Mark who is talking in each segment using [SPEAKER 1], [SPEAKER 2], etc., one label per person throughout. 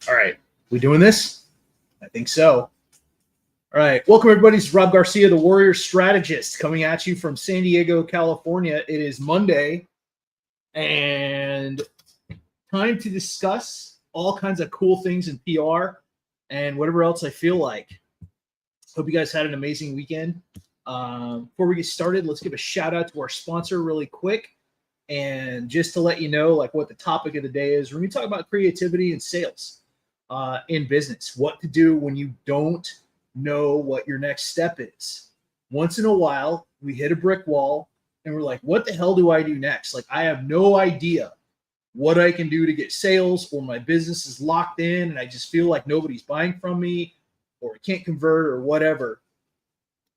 [SPEAKER 1] All right. We doing this? I think so. All right. Welcome, everybody. This is Rob Garcia, the Warrior Strategist, coming at you from San Diego, California. It is Monday, and time to discuss all kinds of cool things in PR and whatever else I feel like. Hope you guys had an amazing weekend. Before we get started, let's give a shout out to our sponsor really quick. And just to let you know, like, what the topic of the day is, we're going to talk about creativity and sales in business, what to do when you don't know what your next step is. Once in a while, we hit a brick wall and we're like, what the hell do I do next? Like, I have no idea what I can do to get sales, or my business is locked in and I just feel like nobody's buying from me, or I can't convert, or whatever.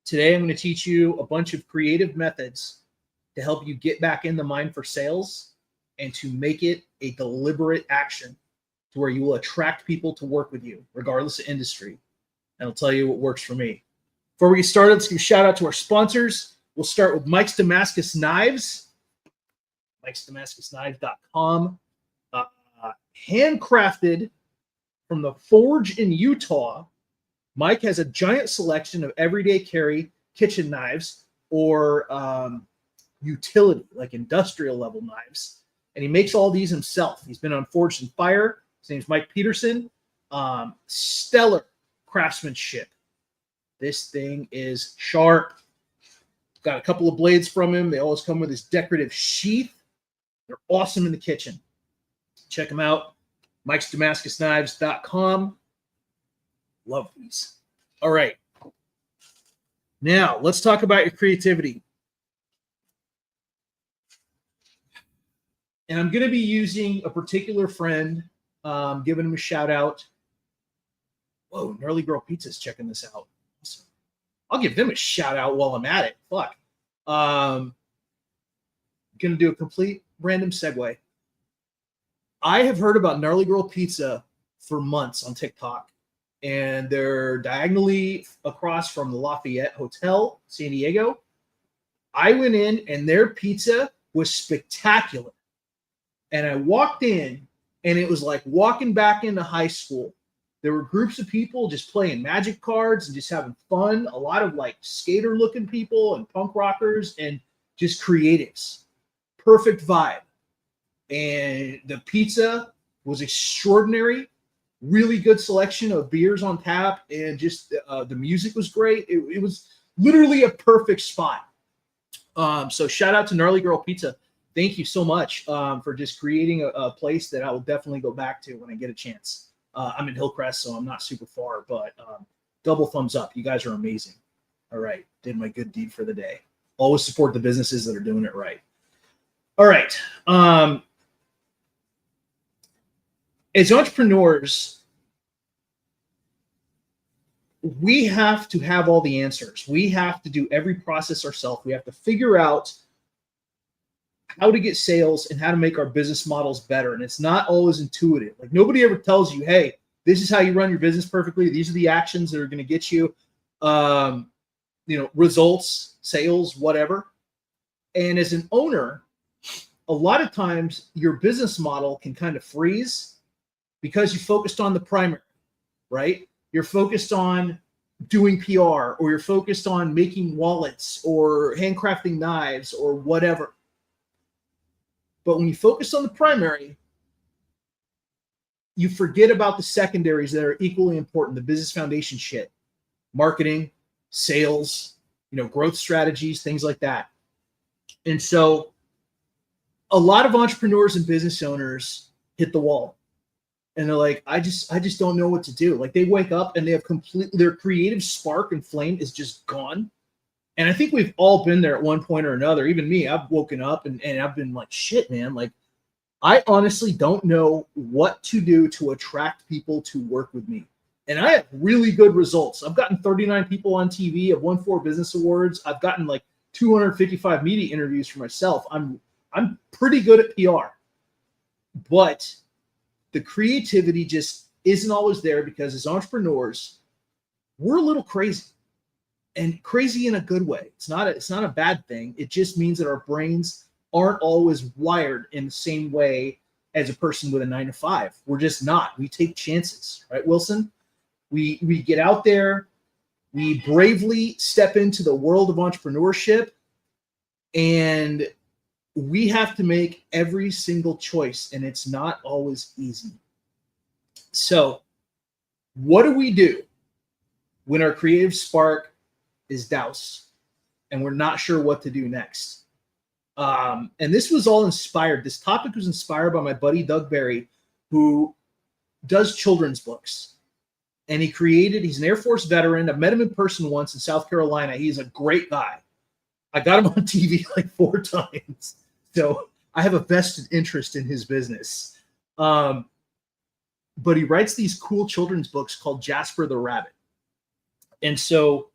[SPEAKER 1] Today, I'm going to teach you a bunch of creative methods to help you get back in the mind for sales and to make it a deliberate action to where you will attract people to work with you, regardless of industry. And I'll tell you what works for me. Before we get started, let's give a shout out to our sponsors. We'll start with Mike's Damascus Knives, Mike'sDamascusKnives.com. Handcrafted from the forge in Utah, Mike has a giant selection of everyday carry kitchen knives, or utility, like industrial level knives. And he makes all these himself. He's been on Forged in Fire. His name's Mike Peterson. Stellar craftsmanship. This thing is sharp. Got a couple of blades from him. They always come with this decorative sheath. They're awesome in the kitchen. Check them out. Mike'sDamascusKnives.com. Love these. All right. Now, let's talk about your creativity. And I'm going to be using a particular friend, giving him a shout out. Whoa, Gnarly Girl Pizza's checking this out. Awesome. I'll give them a shout out while I'm at it. Fuck. Going to do a complete random segue. I have heard about Gnarly Girl Pizza for months on TikTok, and they're diagonally across from the Lafayette Hotel, San Diego. I went in, and their pizza was spectacular. And I walked in, and it was like walking back into high school. There were groups of people just playing magic cards and just having fun. A lot of like skater-looking people and punk rockers and just creatives. Perfect vibe. And the pizza was extraordinary. Really good selection of beers on tap, and just the music was great. It was literally a perfect spot. So shout out to Gnarly Girl Pizza. Thank you so much for just creating a place that I will definitely go back to when I get a chance. I'm in Hillcrest, so I'm not super far, but double thumbs up. You guys are amazing. All right. Did my good deed for the day. Always support the businesses that are doing it right. All right. As entrepreneurs, we have to have all the answers. We have to do every process ourselves. We have to figure out how to get sales and how to make our business models better. And it's not always intuitive. Like, nobody ever tells you, hey, this is how you run your business perfectly. These are the actions that are going to get you, results, sales, whatever. And as an owner, a lot of times your business model can kind of freeze because you focused on the primary, right? You're focused on doing PR, or you're focused on making wallets or handcrafting knives or whatever. But when you focus on the primary, you forget about the secondaries that are equally important, the business foundation shit, marketing, sales, growth strategies, things like that. And so a lot of entrepreneurs and business owners hit the wall, and they're like, I just don't know what to do. Like, they wake up and they have their creative spark and flame is just gone. And I think we've all been there at one point or another. Even me, I've woken up and I've been like, shit, man. Like, I honestly don't know what to do to attract people to work with me. And I have really good results. I've gotten 39 people on TV. I've won 4 business awards. I've gotten like 255 media interviews for myself. I'm pretty good at PR. But the creativity just isn't always there, because as entrepreneurs, we're a little crazy. And crazy in a good way. It's not a bad thing. It just means that our brains aren't always wired in the same way as a person with a 9-to-5. We're just not. We take chances, right, Wilson? We get out there, we bravely step into the world of entrepreneurship, and we have to make every single choice, and it's not always easy. So, what do we do when our creative spark is doused and we're not sure what to do next? And this was all inspired. This topic was inspired by my buddy Doug Barry, who does children's books. And he's an Air Force veteran. I've met him in person once in South Carolina. He's a great guy. I got him on TV like 4 times. So I have a vested interest in his business. But he writes these cool children's books called Jasper the Rabbit. And so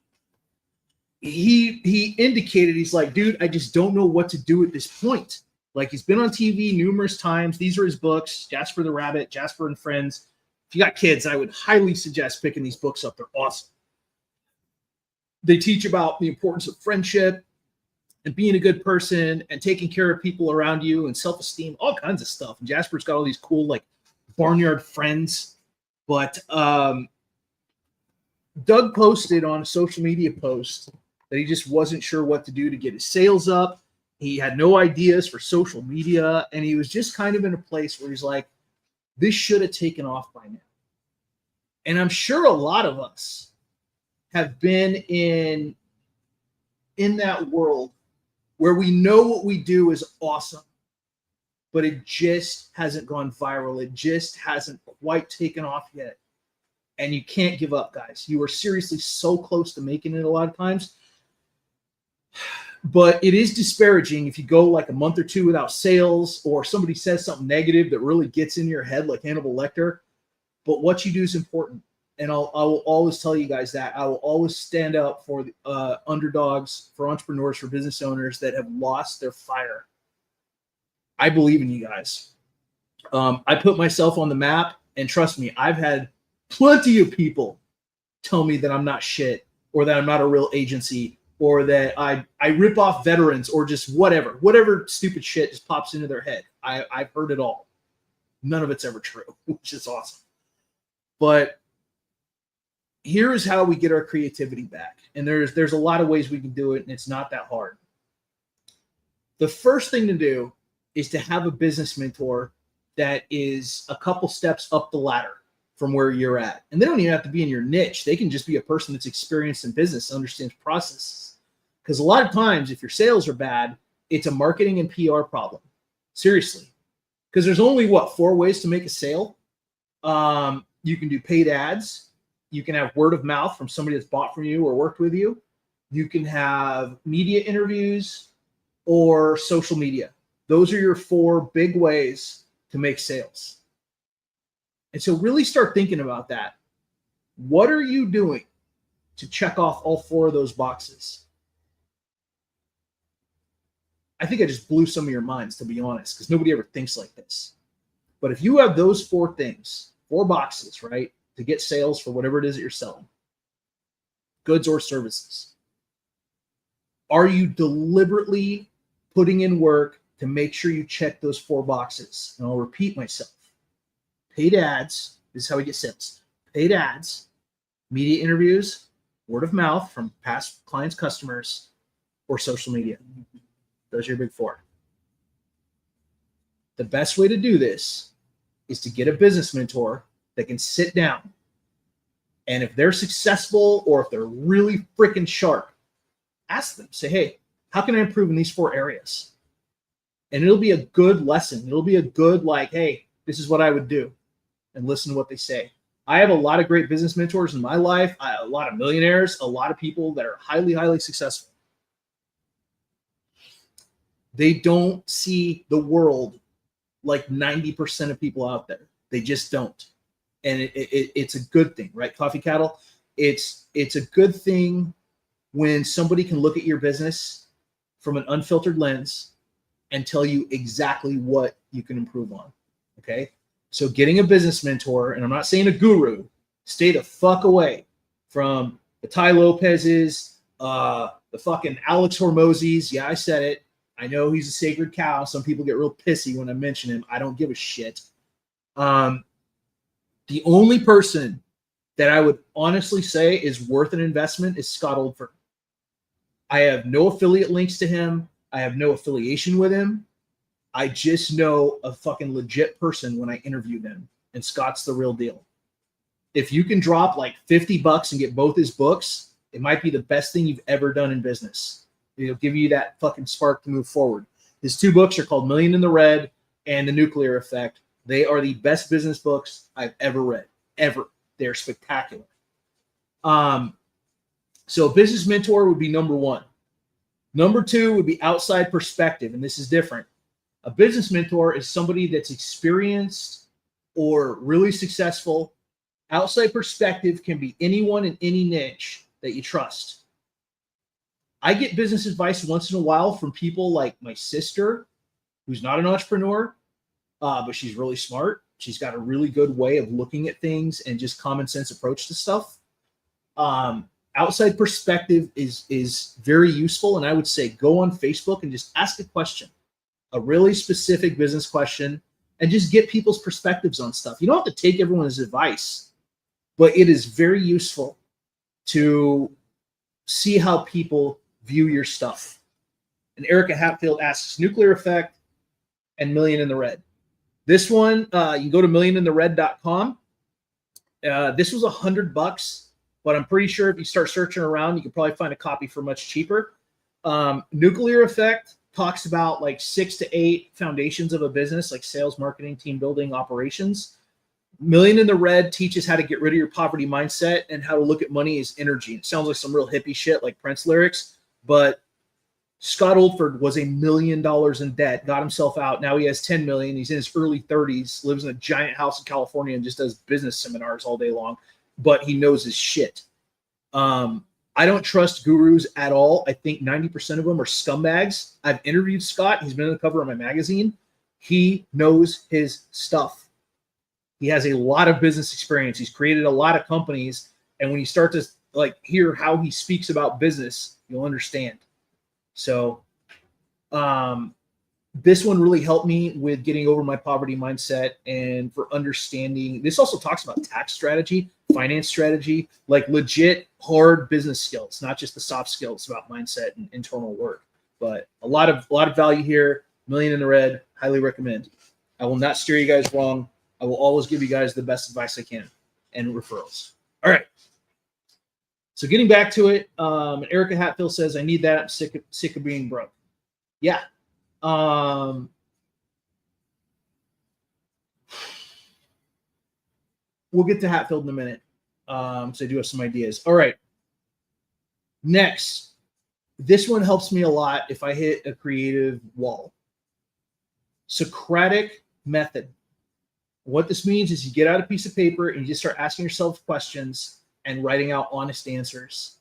[SPEAKER 1] he indicated, he's like, dude, I just don't know what to do at this point. Like, he's been on TV numerous times. These are his books, Jasper the Rabbit, Jasper and Friends. If you got kids, I would highly suggest picking these books up. They're awesome. They teach about the importance of friendship and being a good person and taking care of people around you and self-esteem, all kinds of stuff. And Jasper's got all these cool, like, barnyard friends. But Doug posted on a social media post that he just wasn't sure what to do to get his sales up. He had no ideas for social media, and he was just kind of in a place where he's like, this should have taken off by now. And I'm sure a lot of us have been in that world where we know what we do is awesome, but it just hasn't gone viral. It just hasn't quite taken off yet. And you can't give up, guys. You are seriously so close to making it a lot of times. But it is disparaging if you go like a month or 2 without sales, or somebody says something negative that really gets in your head like Hannibal Lecter. But what you do is important. And I will always tell you guys that. I will always stand up for underdogs, for entrepreneurs, for business owners that have lost their fire. I believe in you guys. I put myself on the map, and trust me, I've had plenty of people tell me that I'm not shit, or that I'm not a real agency, or that I rip off veterans, or just whatever stupid shit just pops into their head. I've heard it all. None of it's ever true, which is awesome. But here is how we get our creativity back. And there's a lot of ways we can do it, and it's not that hard. The first thing to do is to have a business mentor that is a couple steps up the ladder from where you're at. And they don't even have to be in your niche. They can just be a person that's experienced in business, understands processes. Because a lot of times, if your sales are bad, it's a marketing and PR problem. Seriously. Because there's only, 4 ways to make a sale? You can do paid ads. You can have word of mouth from somebody that's bought from you or worked with you. You can have media interviews or social media. Those are your 4 big ways to make sales. And so really start thinking about that. What are you doing to check off all 4 of those boxes? I think I just blew some of your minds, to be honest, because nobody ever thinks like this. But if you have those 4 things, 4 boxes, right, to get sales for whatever it is that you're selling, goods or services, are you deliberately putting in work to make sure you check those 4 boxes? And I'll repeat myself. Paid ads, this is how we get sales. Paid ads, media interviews, word of mouth from past clients, customers, or social media. Those are your big 4. The best way to do this is to get a business mentor that can sit down. And if they're successful, or if they're really freaking sharp, ask them. Say, hey, how can I improve in these 4 areas? And it'll be a good lesson. It'll be a good, like, hey, this is what I would do. And listen to what they say. I have a lot of great business mentors in my life, a lot of millionaires, a lot of people that are highly, highly successful. They don't see the world like 90% of people out there. They just don't. And it's a good thing, right? Coffee Cattle, it's a good thing when somebody can look at your business from an unfiltered lens and tell you exactly what you can improve on, okay? So getting a business mentor, and I'm not saying a guru, stay the fuck away from the Tai Lopez's, the fucking Alex Hormozzi's, yeah, I said it, I know he's a sacred cow. Some people get real pissy when I mention him. I don't give a shit. The only person that I would honestly say is worth an investment is Scott Oldford. I have no affiliate links to him. I have no affiliation with him. I just know a fucking legit person when I interview them, and Scott's the real deal. If you can drop like $50 and get both his books, it might be the best thing you've ever done in business. It'll give you that fucking spark to move forward. His 2 books are called Million in the Red and The Nuclear Effect. They are the best business books I've ever read, ever. They're spectacular. So business mentor would be number 1. Number 2 would be outside perspective, and this is different. A business mentor is somebody that's experienced or really successful. Outside perspective can be anyone in any niche that you trust. I get business advice once in a while from people like my sister, who's not an entrepreneur, but she's really smart. She's got a really good way of looking at things and just common sense approach to stuff. Outside perspective is very useful. And I would say go on Facebook and just ask a question, a really specific business question, and just get people's perspectives on stuff. You don't have to take everyone's advice, but it is very useful to see how people view your stuff. And Erica Hatfield asks Nuclear Effect and Million in the Red. This one, you can go to millioninthered.com. This was $100, but I'm pretty sure if you start searching around, you can probably find a copy for much cheaper. Nuclear Effect talks about like 6 to 8 foundations of a business, like sales, marketing, team building, operations. Million in the Red teaches how to get rid of your poverty mindset and how to look at money as energy. It sounds like some real hippie shit like Prince lyrics, but Scott Oldford was $1 million in debt, got himself out. Now he has 10 million. He's in his early 30s, lives in a giant house in California, and just does business seminars all day long. But he knows his shit. I don't trust gurus at all. I think 90% of them are scumbags. I've interviewed Scott. He's been on the cover of my magazine. He knows his stuff. He has a lot of business experience. He's created a lot of companies. And when you start to like hear how he speaks about business, you'll understand. So this one really helped me with getting over my poverty mindset and for understanding. This also talks about tax strategy, finance strategy, like legit hard business skills, not just the soft skills about mindset and internal work. But a lot of value here. Million in the Red, highly recommend. I will not steer you guys wrong. I will always give you guys the best advice I can and referrals. All right. So getting back to it, Erica Hatfield says, I need that. I'm sick of being broke. Yeah. We'll get to Hatfield in a minute. So I do have some ideas. All right. Next, this one helps me a lot if I hit a creative wall. Socratic method. What this means is you get out a piece of paper and you just start asking yourself questions and writing out honest answers.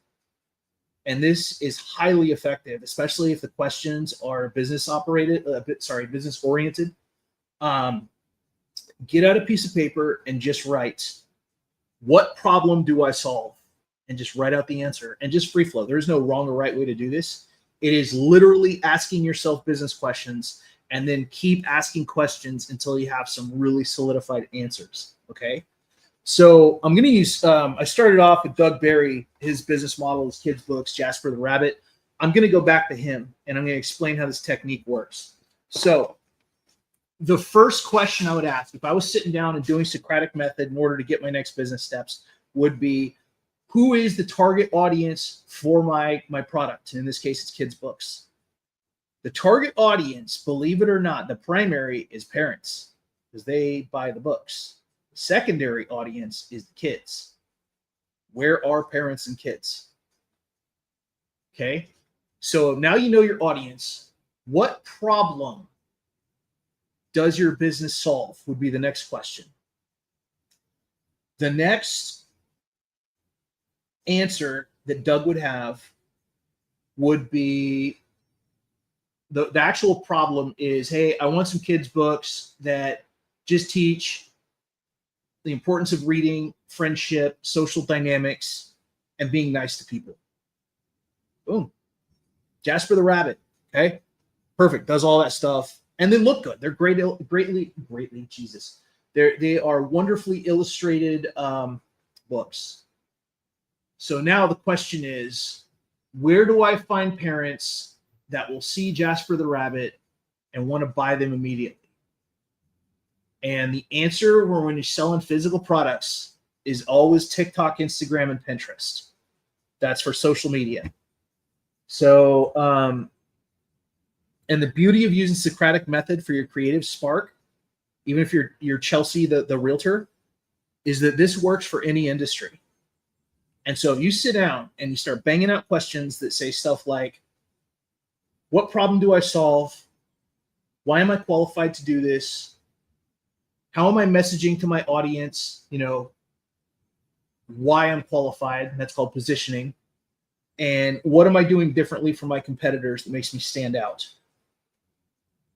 [SPEAKER 1] And this is highly effective, especially if the questions are business oriented. Get out a piece of paper and just write, what problem do I solve? And just write out the answer and just free flow. There's no wrong or right way to do this. It is literally asking yourself business questions and then keep asking questions until you have some really solidified answers. Okay. So I'm going to use, I started off with Doug Barry, his business model, his kids' books, Jasper the Rabbit. I'm going to go back to him and I'm going to explain how this technique works. So the first question I would ask if I was sitting down and doing Socratic method in order to get my next business steps would be, who is the target audience for my product? In this case, it's kids' books. The target audience, believe it or not, the primary is parents because they buy the books. The secondary audience is the kids. Where are parents and kids? Okay. So now you know your audience. What problem does your business solve would be the next question. The next answer that Doug would have would be the actual problem is, hey, I want some kids' books that just teach the importance of reading, friendship, social dynamics, and being nice to people. Boom. Jasper the Rabbit. Okay. Perfect. Does all that stuff and they look good. They're greatly, Jesus. They are wonderfully illustrated books. So now the question is, where do I find parents that will see Jasper the Rabbit and want to buy them immediately? And the answer when you're selling physical products is always TikTok, Instagram, and Pinterest. That's for social media. So, and the beauty of using Socratic method for your creative spark, even if you're Chelsea, the realtor, is that this works for any industry. And so if you sit down and you start banging out questions that say stuff like, what problem do I solve? Why am I qualified to do this? How am I messaging to my audience? Why I'm qualified. That's called positioning. And what am I doing differently from my competitors that makes me stand out?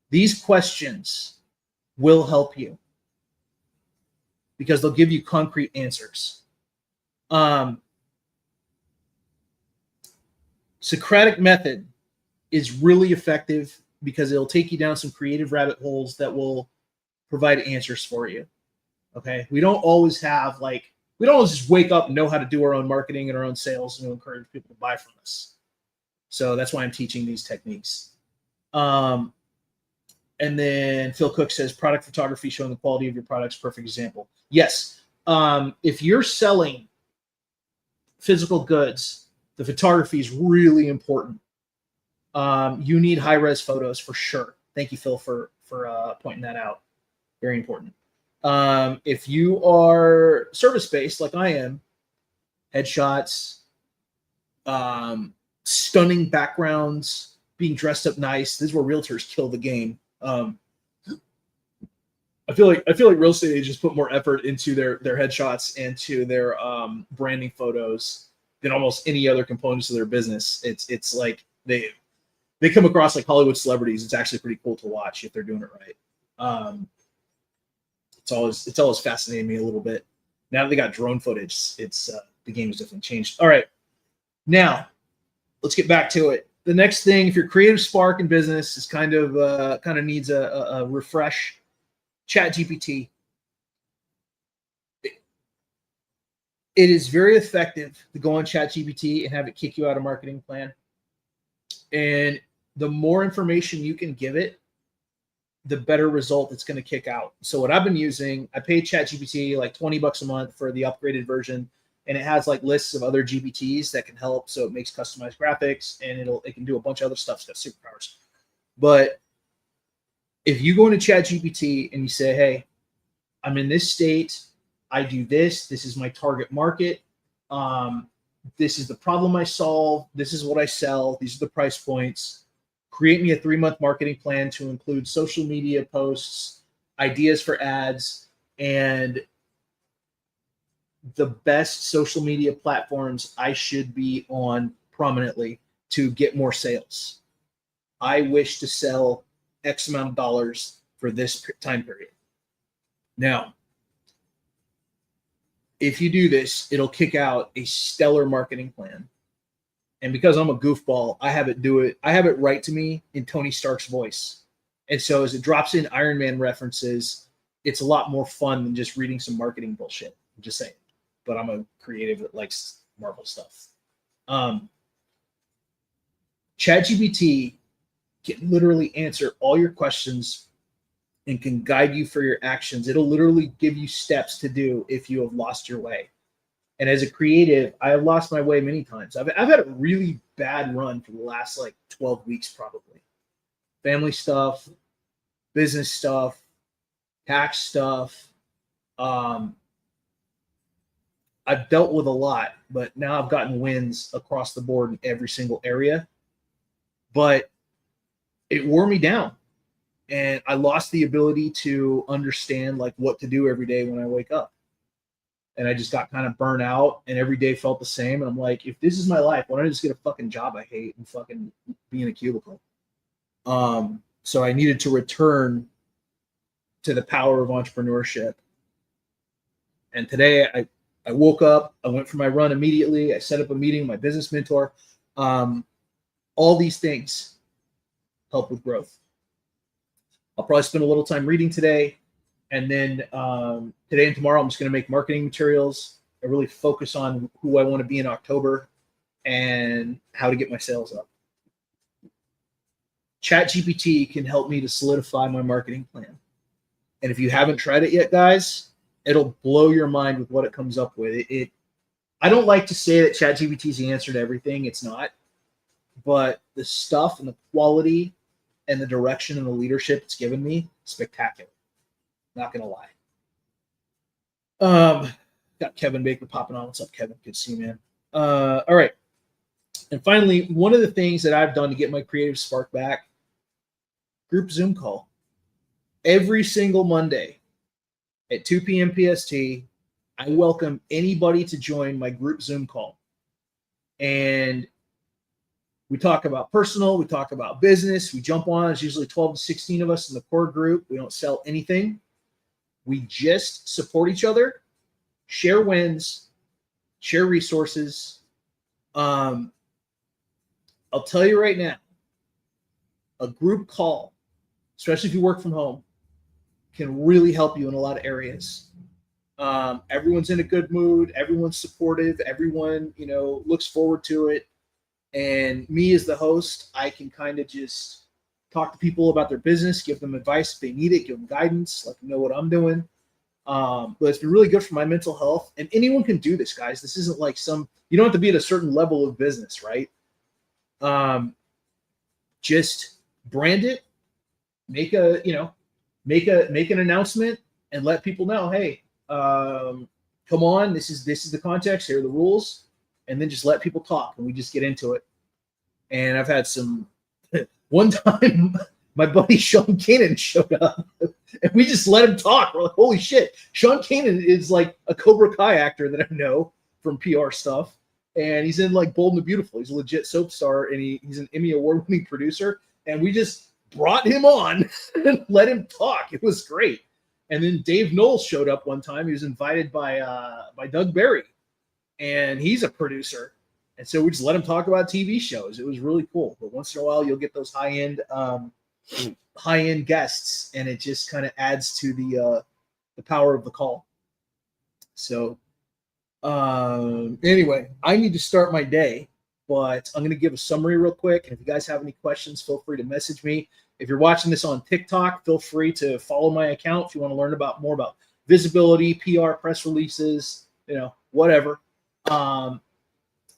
[SPEAKER 1] These questions will help you because they'll give you concrete answers. Socratic method is really effective because it'll take you down some creative rabbit holes that will provide answers for you. Okay. We don't always just wake up and know how to do our own marketing and our own sales and encourage people to buy from us. So that's why I'm teaching these techniques. And then Phil Cook says product photography showing the quality of your products. Perfect example. Yes. If you're selling physical goods, the photography is really important. You need high res photos for sure. Thank you, Phil, for pointing that out. Very important. If you are service-based like I am, headshots, stunning backgrounds, being dressed up nice. This is where realtors kill the game. I feel like real estate agents put more effort into their headshots and to their branding photos than almost any other components of their business. It's like they come across like Hollywood celebrities. It's actually pretty cool to watch if they're doing it right. It's always fascinated me a little bit. Now that they got drone footage, it's the game has definitely changed. All right, now let's get back to it. The next thing, if your creative spark in business is kind of needs a refresh, ChatGPT. It is very effective to go on ChatGPT and have it kick you out a marketing plan. And the more information you can give it, the better result it's going to kick out. So what I've been using, I pay ChatGPT like $20 a month for the upgraded version, and it has like lists of other GPTs that can help. So it makes customized graphics, and it can do a bunch of other stuff. It's got superpowers. But if you go into ChatGPT and you say, hey, I'm in this state, I do this, this is my target market, this is the problem I solve, this is what I sell, these are the price points, create me a 3-month marketing plan to include social media posts, ideas for ads, and the best social media platforms I should be on prominently to get more sales. I wish to sell X amount of dollars for this time period. Now, if you do this, it'll kick out a stellar marketing plan. And because I'm a goofball, I have it do it. I have it write to me in Tony Stark's voice. And so as it drops in Iron Man references, it's a lot more fun than just reading some marketing bullshit. I'm just saying. But I'm a creative that likes Marvel stuff. ChatGPT can literally answer all your questions and can guide you for your actions. It'll literally give you steps to do if you have lost your way. And as a creative, I have lost my way many times. I've had a really bad run for the last like 12 weeks, probably. Family stuff, business stuff, tax stuff. I've dealt with a lot, but now I've gotten wins across the board in every single area. But it wore me down. And I lost the ability to understand like what to do every day when I wake up. And I just got kind of burnt out and every day felt the same. And I'm like, if this is my life, why don't I just get a fucking job I hate and fucking be in a cubicle? So I needed to return to the power of entrepreneurship. And today I woke up, I went for my run immediately. I set up a meeting with my business mentor. All these things help with growth. I'll probably spend a little time reading today. And then today and tomorrow, I'm just going to make marketing materials and really focus on who I want to be in October and how to get my sales up. ChatGPT can help me to solidify my marketing plan. And if you haven't tried it yet, guys, it'll blow your mind with what it comes up with. I don't like to say that ChatGPT is the answer to everything. It's not. But the stuff and the quality and the direction and the leadership it's given me, spectacular. Not going to lie. Got Kevin Baker popping on. What's up, Kevin? Good to see you, man. All right. And finally, one of the things that I've done to get my creative spark back, group Zoom call. Every single Monday at 2 p.m. PST, I welcome anybody to join my group Zoom call. And we talk about personal, we talk about business, we jump on. It's usually 12 to 16 of us in the core group. We don't sell anything. We just support each other, share wins, share resources. I'll tell you right now, a group call, especially if you work from home, can really help you in a lot of areas. Everyone's in a good mood. Everyone's supportive. Everyone, looks forward to it. And me as the host, I can kind of just talk to people about their business, give them advice if they need it, give them guidance, let them know what I'm doing. But it's been really good for my mental health. And anyone can do this, guys. This isn't like you don't have to be at a certain level of business, right? Just brand it, make an announcement and let people know, hey, come on, this is the context, here are the rules, and then just let people talk and we just get into it. And I've had one time my buddy Sean Kanan showed up and we just let him talk. We're like, holy shit. Sean Kanan is like a Cobra Kai actor that I know from PR stuff. And he's in like Bold and the Beautiful. He's a legit soap star and he's an Emmy award-winning producer. And we just brought him on and let him talk. It was great. And then Dave Knowles showed up one time. He was invited by Doug Barry, and he's a producer. And so we just let him talk about TV shows. It was really cool. But once in a while, you'll get those high-end guests, and it just kind of adds to the power of the call. So anyway, I need to start my day, but I'm going to give a summary real quick. And if you guys have any questions, feel free to message me. If you're watching this on TikTok, feel free to follow my account if you want to learn more about visibility, PR, press releases, whatever.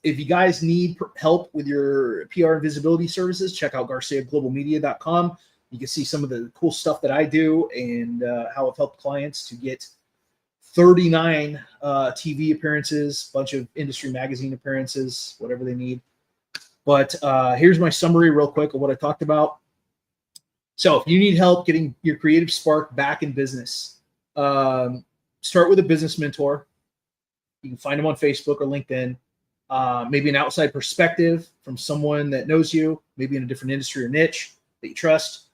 [SPEAKER 1] If you guys need help with your PR and visibility services, check out GarciaGlobalMedia.com. You can see some of the cool stuff that I do and how I've helped clients to get 39 TV appearances, bunch of industry magazine appearances, whatever they need. But here's my summary real quick of what I talked about. So if you need help getting your creative spark back in business, start with a business mentor. You can find them on Facebook or LinkedIn. Maybe an outside perspective from someone that knows you, maybe in a different industry or niche that you trust.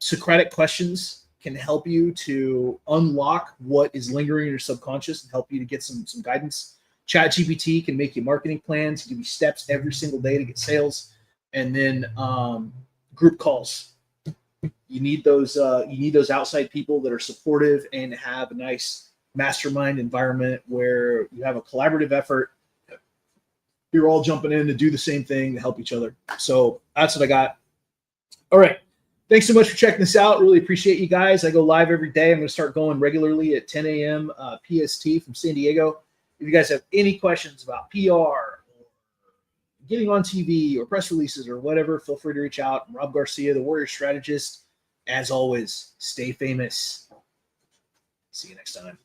[SPEAKER 1] Socratic questions can help you to unlock what is lingering in your subconscious and help you to get some guidance. ChatGPT can make you marketing plans, give you steps every single day to get sales. And then group calls. You need those outside people that are supportive and have a nice mastermind environment where you have a collaborative effort. You're all jumping in to do the same thing to help each other. So that's what I got. All right. Thanks so much for checking this out. Really appreciate you guys. I go live every day. I'm going to start going regularly at 10 a.m. PST from San Diego. If you guys have any questions about PR or getting on TV or press releases or whatever, feel free to reach out. I'm Rob Garcia, the Warrior Strategist. As always, stay famous. See you next time.